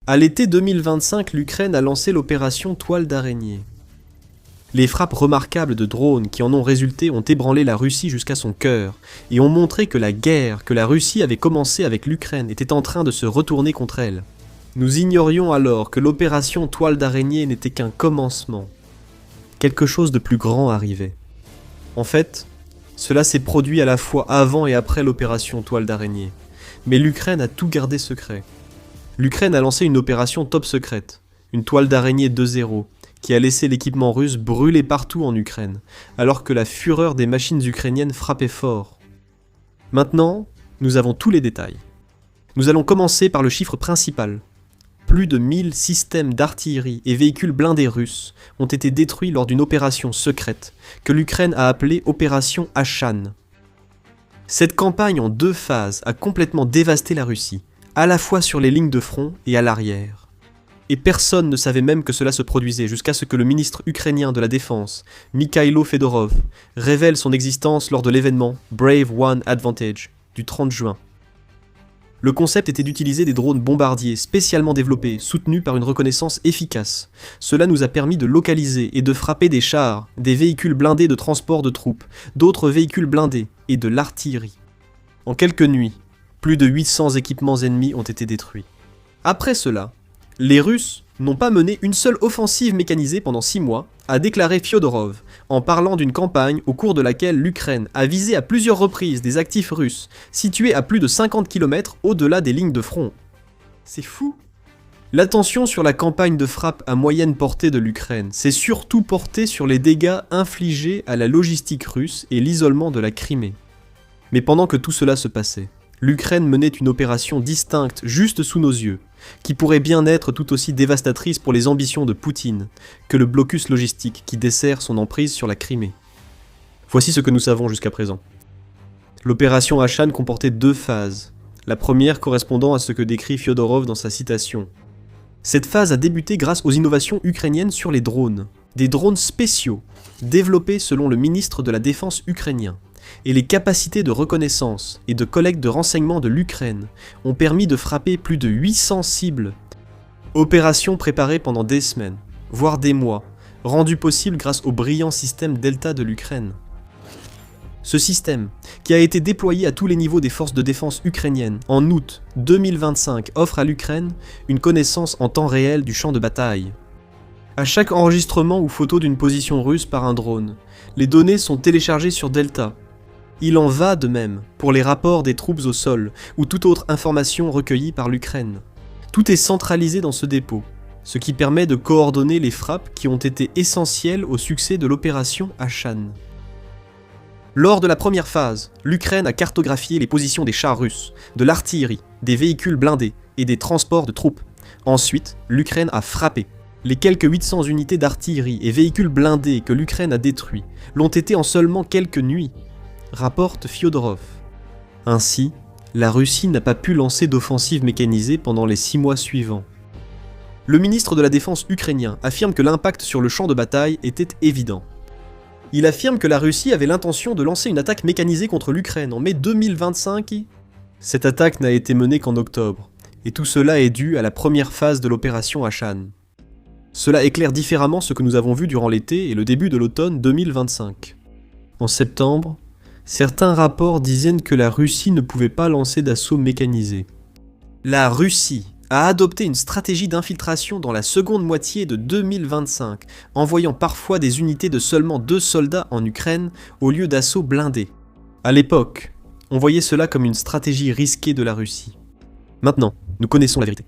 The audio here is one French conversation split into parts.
À l'été 2025, l'Ukraine a lancé l'opération Toile d'araignée. Les frappes remarquables de drones qui en ont résulté ont ébranlé la Russie jusqu'à son cœur et ont montré que la guerre que la Russie avait commencée avec l'Ukraine était en train de se retourner contre elle. Nous ignorions alors que l'opération Toile d'araignée n'était qu'un commencement. Quelque chose de plus grand arrivait. En fait, cela s'est produit à la fois avant et après l'opération Toile d'araignée. Mais l'Ukraine a tout gardé secret. L'Ukraine a lancé une opération top secrète, une Toile d'araignée 2.0, qui a laissé l'équipement russe brûler partout en Ukraine, alors que la fureur des machines ukrainiennes frappait fort. Maintenant, nous avons tous les détails. Nous allons commencer par le chiffre principal. Plus de 1000 systèmes d'artillerie et véhicules blindés russes ont été détruits lors d'une opération secrète que l'Ukraine a appelée Opération Ashan. Cette campagne en 2 phases a complètement dévasté la Russie, à la fois sur les lignes de front et à l'arrière. Et personne ne savait même que cela se produisait jusqu'à ce que le ministre ukrainien de la Défense, Mikhailo Fedorov, révèle son existence lors de l'événement Brave One Advantage du 30 juin. Le concept était d'utiliser des drones bombardiers spécialement développés, soutenus par une reconnaissance efficace. Cela nous a permis de localiser et de frapper des chars, des véhicules blindés de transport de troupes, d'autres véhicules blindés et de l'artillerie. En quelques nuits, plus de 800 équipements ennemis ont été détruits. Après cela, les Russes n'ont pas mené une seule offensive mécanisée pendant 6 mois, a déclaré Fyodorov, en parlant d'une campagne au cours de laquelle l'Ukraine a visé à plusieurs reprises des actifs russes situés à plus de 50 km au-delà des lignes de front. C'est fou! L'attention sur la campagne de frappe à moyenne portée de l'Ukraine s'est surtout portée sur les dégâts infligés à la logistique russe et l'isolement de la Crimée. Mais pendant que tout cela se passait, l'Ukraine menait une opération distincte juste sous nos yeux, qui pourrait bien être tout aussi dévastatrice pour les ambitions de Poutine que le blocus logistique qui dessert son emprise sur la Crimée. Voici ce que nous savons jusqu'à présent. L'opération Ashan comportait 2 phases, la première correspondant à ce que décrit Fyodorov dans sa citation. Cette phase a débuté grâce aux innovations ukrainiennes sur les drones, des drones spéciaux, développés selon le ministre de la Défense ukrainien. Et les capacités de reconnaissance et de collecte de renseignements de l'Ukraine ont permis de frapper plus de 800 cibles. Opération préparée pendant des semaines, voire des mois, rendue possible grâce au brillant système Delta de l'Ukraine. Ce système, qui a été déployé à tous les niveaux des forces de défense ukrainiennes en août 2025, offre à l'Ukraine une connaissance en temps réel du champ de bataille. À chaque enregistrement ou photo d'une position russe par un drone, les données sont téléchargées sur Delta. Il en va de même pour les rapports des troupes au sol ou toute autre information recueillie par l'Ukraine. Tout est centralisé dans ce dépôt, ce qui permet de coordonner les frappes qui ont été essentielles au succès de l'opération Ashan. Lors de la première phase, l'Ukraine a cartographié les positions des chars russes, de l'artillerie, des véhicules blindés et des transports de troupes. Ensuite, l'Ukraine a frappé. Les quelques 800 unités d'artillerie et véhicules blindés que l'Ukraine a détruits l'ont été en seulement quelques nuits, rapporte Fyodorov. Ainsi, la Russie n'a pas pu lancer d'offensive mécanisée pendant les 6 mois suivants. Le ministre de la Défense ukrainien affirme que l'impact sur le champ de bataille était évident. Il affirme que la Russie avait l'intention de lancer une attaque mécanisée contre l'Ukraine en mai 2025. Cette attaque n'a été menée qu'en octobre, et tout cela est dû à la première phase de l'opération Ashan. Cela éclaire différemment ce que nous avons vu durant l'été et le début de l'automne 2025. En septembre, certains rapports disaient que la Russie ne pouvait pas lancer d'assaut mécanisé. La Russie a adopté une stratégie d'infiltration dans la seconde moitié de 2025, envoyant parfois des unités de seulement 2 soldats en Ukraine au lieu d'assauts blindés. À l'époque, on voyait cela comme une stratégie risquée de la Russie. Maintenant, nous connaissons la vérité.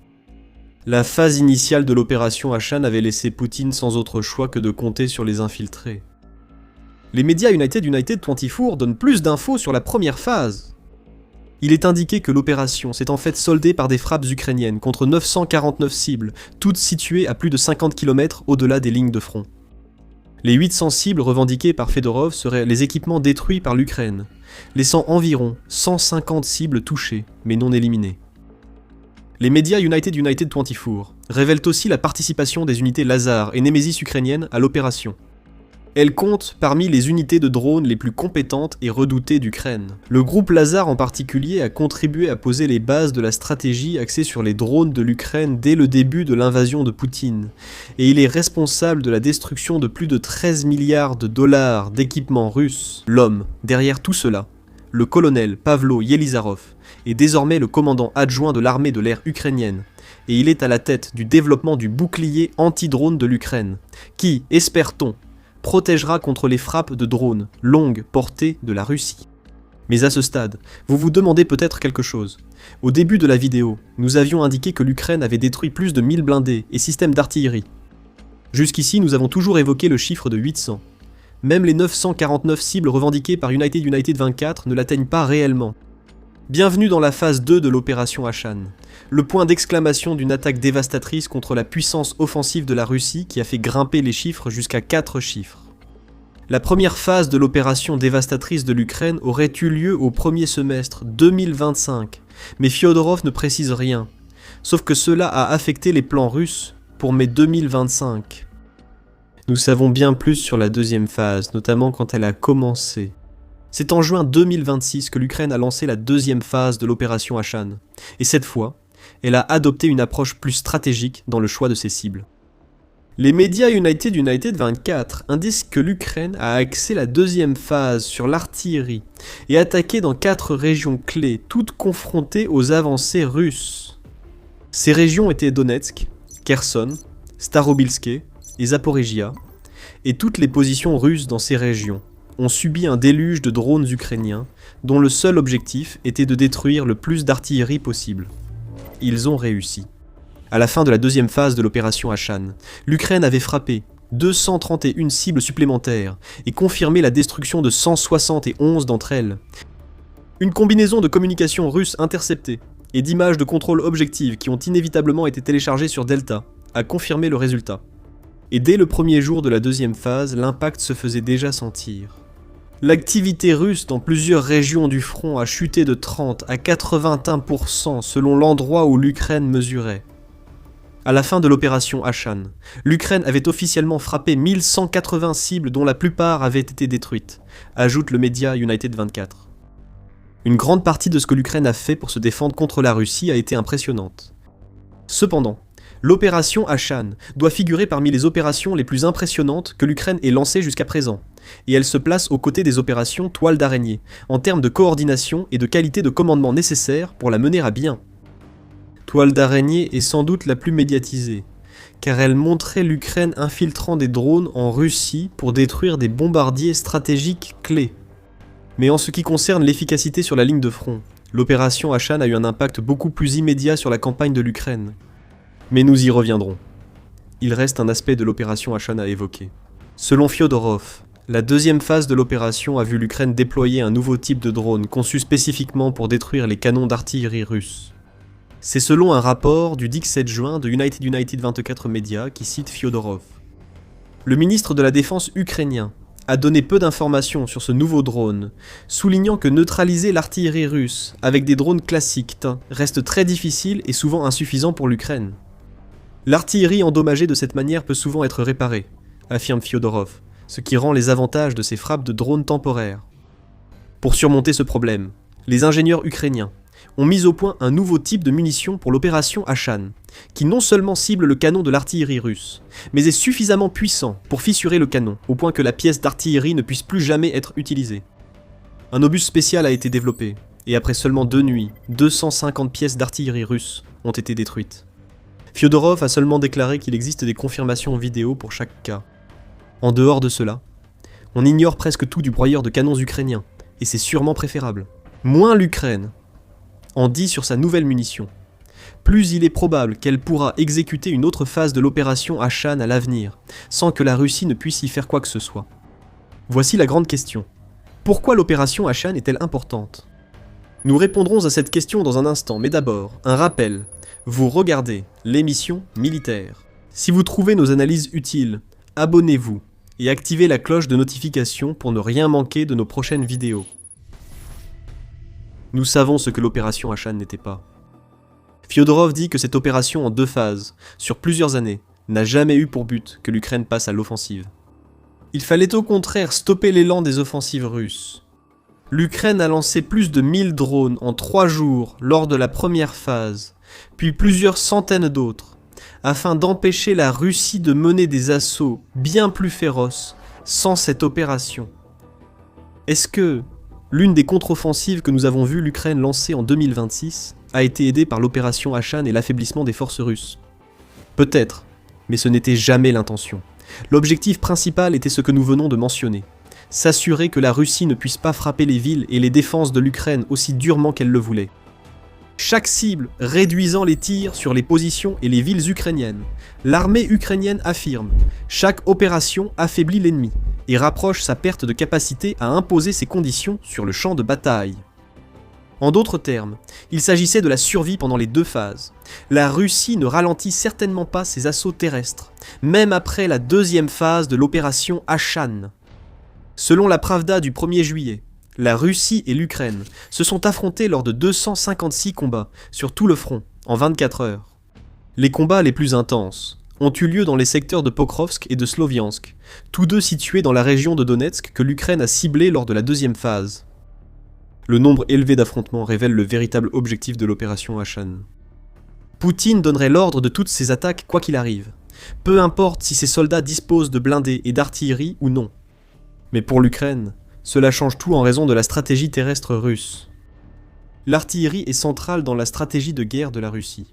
La phase initiale de l'opération Ashan avait laissé Poutine sans autre choix que de compter sur les infiltrés. Les médias United 24 donnent plus d'infos sur la première phase. Il est indiqué que l'opération s'est en fait soldée par des frappes ukrainiennes contre 949 cibles, toutes situées à plus de 50 km au-delà des lignes de front. Les 800 cibles revendiquées par Fedorov seraient les équipements détruits par l'Ukraine, laissant environ 150 cibles touchées, mais non éliminées. Les médias United 24 révèlent aussi la participation des unités Lazar et Nemesis ukrainiennes à l'opération. Elle compte parmi les unités de drones les plus compétentes et redoutées d'Ukraine. Le groupe Lazar en particulier a contribué à poser les bases de la stratégie axée sur les drones de l'Ukraine dès le début de l'invasion de Poutine, et il est responsable de la destruction de plus de 13 milliards de dollars d'équipements russes. L'homme derrière tout cela, le colonel Pavlo Yelizarov, est désormais le commandant adjoint de l'armée de l'air ukrainienne, et il est à la tête du développement du bouclier anti-drone de l'Ukraine, qui, espère-t-on, protégera contre les frappes de drones longue portée de la Russie. Mais à ce stade, vous vous demandez peut-être quelque chose. Au début de la vidéo, nous avions indiqué que l'Ukraine avait détruit plus de 1000 blindés et systèmes d'artillerie. Jusqu'ici, nous avons toujours évoqué le chiffre de 800. Même les 949 cibles revendiquées par United 24 ne l'atteignent pas réellement. Bienvenue dans la phase 2 de l'opération Ashan, le point d'exclamation d'une attaque dévastatrice contre la puissance offensive de la Russie qui a fait grimper les chiffres jusqu'à 4 chiffres. La première phase de l'opération dévastatrice de l'Ukraine aurait eu lieu au premier semestre 2025, mais Fyodorov ne précise rien, sauf que cela a affecté les plans russes pour mai 2025. Nous savons bien plus sur la deuxième phase, notamment quand elle a commencé. C'est en juin 2026 que l'Ukraine a lancé la deuxième phase de l'opération Ashan, et cette fois, elle a adopté une approche plus stratégique dans le choix de ses cibles. Les médias United 24 indiquent que l'Ukraine a axé la deuxième phase sur l'artillerie et attaqué dans 4 régions clés, toutes confrontées aux avancées russes. Ces régions étaient Donetsk, Kherson, Starobilske et Zaporizhia, et toutes les positions russes dans ces régions ont subi un déluge de drones ukrainiens dont le seul objectif était de détruire le plus d'artillerie possible. Ils ont réussi. À la fin de la deuxième phase de l'opération Ashan, l'Ukraine avait frappé 231 cibles supplémentaires et confirmé la destruction de 171 d'entre elles. Une combinaison de communications russes interceptées et d'images de contrôle objectives qui ont inévitablement été téléchargées sur Delta a confirmé le résultat. Et dès le premier jour de la deuxième phase, l'impact se faisait déjà sentir. L'activité russe dans plusieurs régions du front a chuté de 30 à 81% selon l'endroit où l'Ukraine mesurait. À la fin de l'opération Ashan, l'Ukraine avait officiellement frappé 1180 cibles dont la plupart avaient été détruites, ajoute le média United 24. Une grande partie de ce que l'Ukraine a fait pour se défendre contre la Russie a été impressionnante. Cependant, l'opération Ashan doit figurer parmi les opérations les plus impressionnantes que l'Ukraine ait lancées jusqu'à présent, et elle se place aux côtés des opérations Toile d'araignée, en termes de coordination et de qualité de commandement nécessaires pour la mener à bien. Toile d'araignée est sans doute la plus médiatisée, car elle montrait l'Ukraine infiltrant des drones en Russie pour détruire des bombardiers stratégiques clés. Mais en ce qui concerne l'efficacité sur la ligne de front, l'opération Ashan a eu un impact beaucoup plus immédiat sur la campagne de l'Ukraine. Mais nous y reviendrons. Il reste un aspect de l'opération Ashan à évoquer. Selon Fyodorov, la deuxième phase de l'opération a vu l'Ukraine déployer un nouveau type de drone conçu spécifiquement pour détruire les canons d'artillerie russes. C'est selon un rapport du 17 juin de United 24 Media qui cite Fyodorov. Le ministre de la Défense ukrainien a donné peu d'informations sur ce nouveau drone, soulignant que neutraliser l'artillerie russe avec des drones classiques reste très difficile et souvent insuffisant pour l'Ukraine. L'artillerie endommagée de cette manière peut souvent être réparée, affirme Fyodorov, ce qui rend les avantages de ces frappes de drones temporaires. Pour surmonter ce problème, les ingénieurs ukrainiens ont mis au point un nouveau type de munition pour l'opération Ashan, qui non seulement cible le canon de l'artillerie russe, mais est suffisamment puissant pour fissurer le canon, au point que la pièce d'artillerie ne puisse plus jamais être utilisée. Un obus spécial a été développé, et après seulement 2 nuits, 250 pièces d'artillerie russe ont été détruites. Fyodorov a seulement déclaré qu'il existe des confirmations vidéo pour chaque cas. En dehors de cela, on ignore presque tout du broyeur de canons ukrainiens, et c'est sûrement préférable. Moins l'Ukraine en dit sur sa nouvelle munition, plus il est probable qu'elle pourra exécuter une autre phase de l'opération Ashan à l'avenir, sans que la Russie ne puisse y faire quoi que ce soit. Voici la grande question. Pourquoi l'opération Ashan est-elle importante ? Nous répondrons à cette question dans un instant, mais d'abord, un rappel. Vous regardez l'émission Militaire. Si vous trouvez nos analyses utiles, abonnez-vous et activez la cloche de notification pour ne rien manquer de nos prochaines vidéos. Nous savons ce que l'opération Ashan n'était pas. Fyodorov dit que cette opération en 2 phases, sur plusieurs années, n'a jamais eu pour but que l'Ukraine passe à l'offensive. Il fallait au contraire stopper l'élan des offensives russes. L'Ukraine a lancé plus de 1000 drones en 3 jours lors de la première phase, puis plusieurs centaines d'autres, afin d'empêcher la Russie de mener des assauts bien plus féroces sans cette opération. Est-ce que l'une des contre-offensives que nous avons vu l'Ukraine lancer en 2026 a été aidée par l'opération Ashan et l'affaiblissement des forces russes? Peut-être, mais ce n'était jamais l'intention. L'objectif principal était ce que nous venons de mentionner. S'assurer que la Russie ne puisse pas frapper les villes et les défenses de l'Ukraine aussi durement qu'elle le voulait. Chaque cible réduisant les tirs sur les positions et les villes ukrainiennes. L'armée ukrainienne affirme, chaque opération affaiblit l'ennemi et rapproche sa perte de capacité à imposer ses conditions sur le champ de bataille. En d'autres termes, il s'agissait de la survie pendant les 2 phases. La Russie ne ralentit certainement pas ses assauts terrestres, même après la 2e phase de l'opération Ashan. Selon la Pravda du 1er juillet, la Russie et l'Ukraine se sont affrontés lors de 256 combats sur tout le front, en 24 heures. Les combats les plus intenses ont eu lieu dans les secteurs de Pokrovsk et de Sloviansk, tous deux situés dans la région de Donetsk que l'Ukraine a ciblée lors de la 2e phase. Le nombre élevé d'affrontements révèle le véritable objectif de l'opération Ashan. Poutine donnerait l'ordre de toutes ces attaques quoi qu'il arrive, peu importe si ses soldats disposent de blindés et d'artillerie ou non. Mais pour l'Ukraine, cela change tout en raison de la stratégie terrestre russe. L'artillerie est centrale dans la stratégie de guerre de la Russie.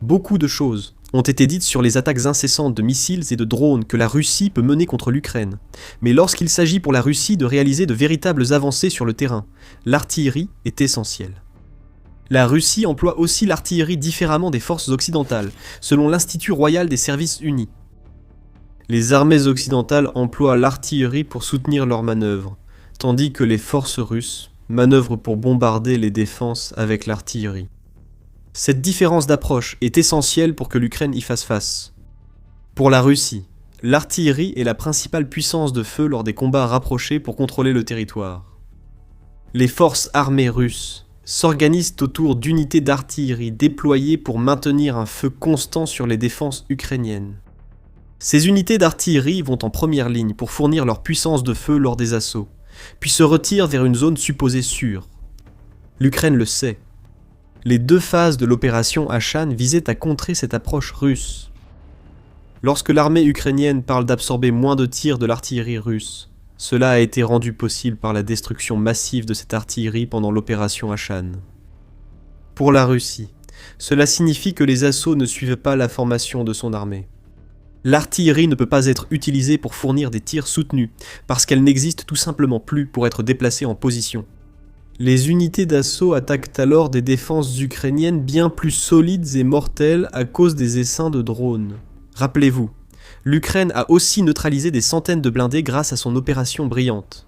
Beaucoup de choses ont été dites sur les attaques incessantes de missiles et de drones que la Russie peut mener contre l'Ukraine. Mais lorsqu'il s'agit pour la Russie de réaliser de véritables avancées sur le terrain, l'artillerie est essentielle. La Russie emploie aussi l'artillerie différemment des forces occidentales, selon l'Institut royal des services unis. Les armées occidentales emploient l'artillerie pour soutenir leurs manœuvres, tandis que les forces russes manœuvrent pour bombarder les défenses avec l'artillerie. Cette différence d'approche est essentielle pour que l'Ukraine y fasse face. Pour la Russie, l'artillerie est la principale puissance de feu lors des combats rapprochés pour contrôler le territoire. Les forces armées russes s'organisent autour d'unités d'artillerie déployées pour maintenir un feu constant sur les défenses ukrainiennes. Ces unités d'artillerie vont en première ligne pour fournir leur puissance de feu lors des assauts, puis se retirent vers une zone supposée sûre. L'Ukraine le sait. Les 2 phases de l'opération Ashan visaient à contrer cette approche russe. Lorsque l'armée ukrainienne parle d'absorber moins de tirs de l'artillerie russe, cela a été rendu possible par la destruction massive de cette artillerie pendant l'opération Ashan. Pour la Russie, cela signifie que les assauts ne suivent pas la formation de son armée. L'artillerie ne peut pas être utilisée pour fournir des tirs soutenus, parce qu'elle n'existe tout simplement plus pour être déplacée en position. Les unités d'assaut attaquent alors des défenses ukrainiennes bien plus solides et mortelles à cause des essaims de drones. Rappelez-vous, l'Ukraine a aussi neutralisé des centaines de blindés grâce à son opération brillante.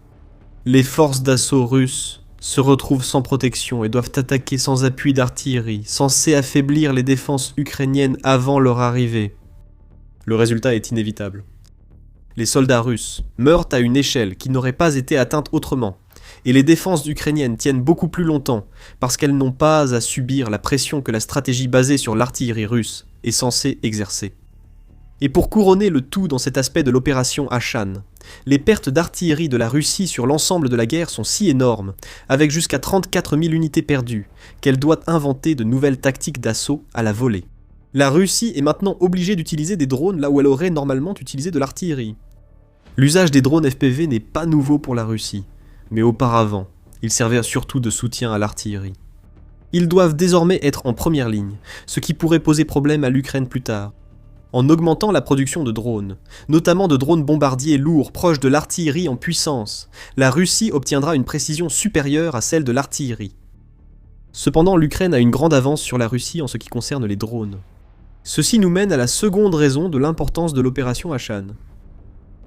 Les forces d'assaut russes se retrouvent sans protection et doivent attaquer sans appui d'artillerie, censé affaiblir les défenses ukrainiennes avant leur arrivée. Le résultat est inévitable. Les soldats russes meurent à une échelle qui n'aurait pas été atteinte autrement, et les défenses ukrainiennes tiennent beaucoup plus longtemps parce qu'elles n'ont pas à subir la pression que la stratégie basée sur l'artillerie russe est censée exercer. Et pour couronner le tout dans cet aspect de l'opération Ashan, les pertes d'artillerie de la Russie sur l'ensemble de la guerre sont si énormes, avec jusqu'à 34 000 unités perdues, qu'elle doit inventer de nouvelles tactiques d'assaut à la volée. La Russie est maintenant obligée d'utiliser des drones là où elle aurait normalement utilisé de l'artillerie. L'usage des drones FPV n'est pas nouveau pour la Russie, mais auparavant, ils servaient surtout de soutien à l'artillerie. Ils doivent désormais être en première ligne, ce qui pourrait poser problème à l'Ukraine plus tard. En augmentant la production de drones, notamment de drones bombardiers lourds proches de l'artillerie en puissance, la Russie obtiendra une précision supérieure à celle de l'artillerie. Cependant, l'Ukraine a une grande avance sur la Russie en ce qui concerne les drones. Ceci nous mène à la seconde raison de l'importance de l'opération Ashan.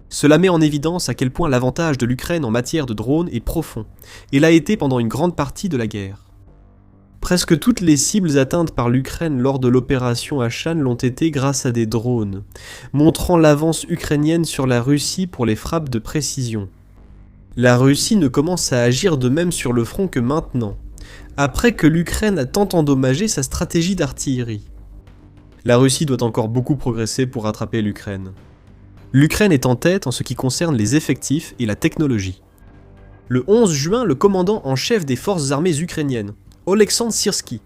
Cela met en évidence à quel point l'avantage de l'Ukraine en matière de drones est profond, et l'a été pendant une grande partie de la guerre. Presque toutes les cibles atteintes par l'Ukraine lors de l'opération Ashan l'ont été grâce à des drones, montrant l'avance ukrainienne sur la Russie pour les frappes de précision. La Russie ne commence à agir de même sur le front que maintenant, après que l'Ukraine a tant endommagé sa stratégie d'artillerie. La Russie doit encore beaucoup progresser pour rattraper l'Ukraine. L'Ukraine est en tête en ce qui concerne les effectifs et la technologie. Le 11 juin, le commandant en chef des forces armées ukrainiennes, Oleksandr Syrski,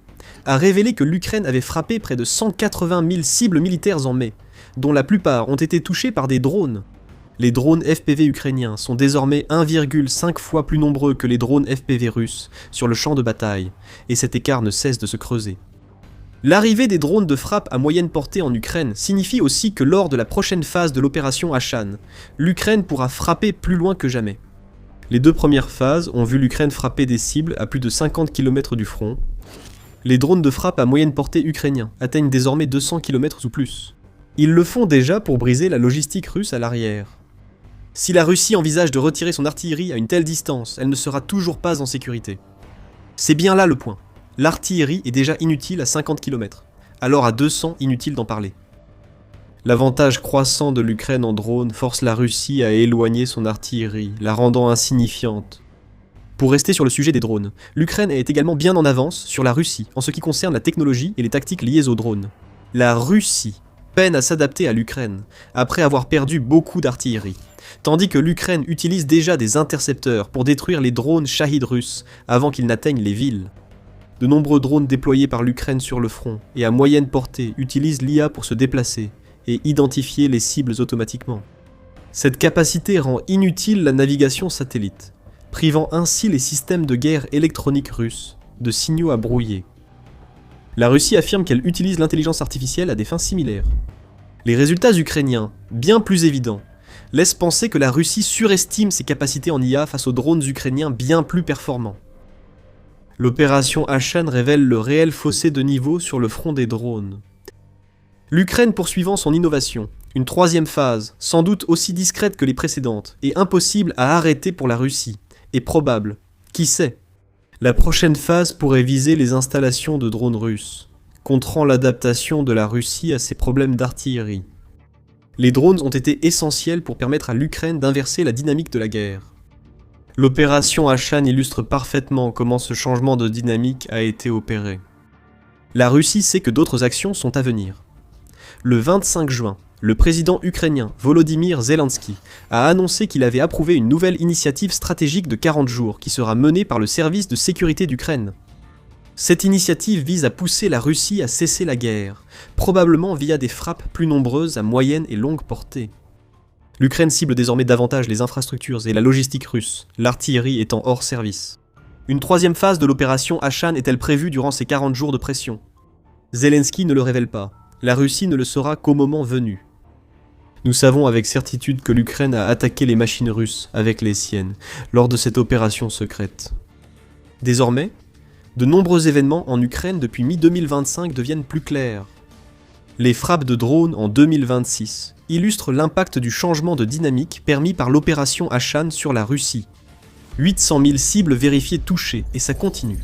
a révélé que l'Ukraine avait frappé près de 180 000 cibles militaires en mai, dont la plupart ont été touchées par des drones. Les drones FPV ukrainiens sont désormais 1,5 fois plus nombreux que les drones FPV russes sur le champ de bataille, et cet écart ne cesse de se creuser. L'arrivée des drones de frappe à moyenne portée en Ukraine signifie aussi que lors de la prochaine phase de l'opération Ashan, l'Ukraine pourra frapper plus loin que jamais. Les deux premières phases ont vu l'Ukraine frapper des cibles à plus de 50 km du front. Les drones de frappe à moyenne portée ukrainiens atteignent désormais 200 km ou plus. Ils le font déjà pour briser la logistique russe à l'arrière. Si la Russie envisage de retirer son artillerie à une telle distance, elle ne sera toujours pas en sécurité. C'est bien là le point. L'artillerie est déjà inutile à 50 km, alors à 200 inutile d'en parler. L'avantage croissant de l'Ukraine en drone force la Russie à éloigner son artillerie, la rendant insignifiante. Pour rester sur le sujet des drones, l'Ukraine est également bien en avance sur la Russie en ce qui concerne la technologie et les tactiques liées aux drones. La Russie peine à s'adapter à l'Ukraine, après avoir perdu beaucoup d'artillerie, tandis que l'Ukraine utilise déjà des intercepteurs pour détruire les drones Shahid russes avant qu'ils n'atteignent les villes. De nombreux drones déployés par l'Ukraine sur le front et à moyenne portée utilisent l'IA pour se déplacer et identifier les cibles automatiquement. Cette capacité rend inutile la navigation satellite, privant ainsi les systèmes de guerre électroniques russes de signaux à brouiller. La Russie affirme qu'elle utilise l'intelligence artificielle à des fins similaires. Les résultats ukrainiens, bien plus évidents, laissent penser que la Russie surestime ses capacités en IA face aux drones ukrainiens bien plus performants. L'opération Ashan révèle le réel fossé de niveau sur le front des drones. L'Ukraine poursuivant son innovation, une troisième phase, sans doute aussi discrète que les précédentes, et impossible à arrêter pour la Russie, est probable. Qui sait ? La prochaine phase pourrait viser les installations de drones russes, contrant l'adaptation de la Russie à ses problèmes d'artillerie. Les drones ont été essentiels pour permettre à l'Ukraine d'inverser la dynamique de la guerre. L'opération Ashan illustre parfaitement comment ce changement de dynamique a été opéré. La Russie sait que d'autres actions sont à venir. Le 25 juin, le président ukrainien Volodymyr Zelensky a annoncé qu'il avait approuvé une nouvelle initiative stratégique de 40 jours qui sera menée par le service de sécurité d'Ukraine. Cette initiative vise à pousser la Russie à cesser la guerre, probablement via des frappes plus nombreuses à moyenne et longue portée. L'Ukraine cible désormais davantage les infrastructures et la logistique russe, l'artillerie étant hors service. Une troisième phase de l'opération Ashan est-elle prévue durant ces 40 jours de pression ? Zelensky ne le révèle pas. La Russie ne le saura qu'au moment venu. Nous savons avec certitude que l'Ukraine a attaqué les machines russes avec les siennes lors de cette opération secrète. Désormais, de nombreux événements en Ukraine depuis mi-2025 deviennent plus clairs. Les frappes de drones en 2026 illustrent l'impact du changement de dynamique permis par l'opération Ashan sur la Russie. 800 000 cibles vérifiées touchées, et ça continue.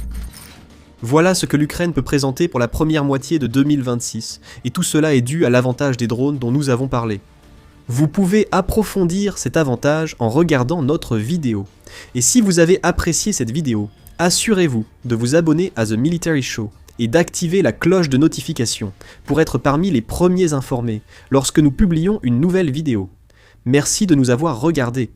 Voilà ce que l'Ukraine peut présenter pour la première moitié de 2026, et tout cela est dû à l'avantage des drones dont nous avons parlé. Vous pouvez approfondir cet avantage en regardant notre vidéo. Et si vous avez apprécié cette vidéo, assurez-vous de vous abonner à The Military Show et d'activer la cloche de notification pour être parmi les premiers informés lorsque nous publions une nouvelle vidéo. Merci de nous avoir regardés.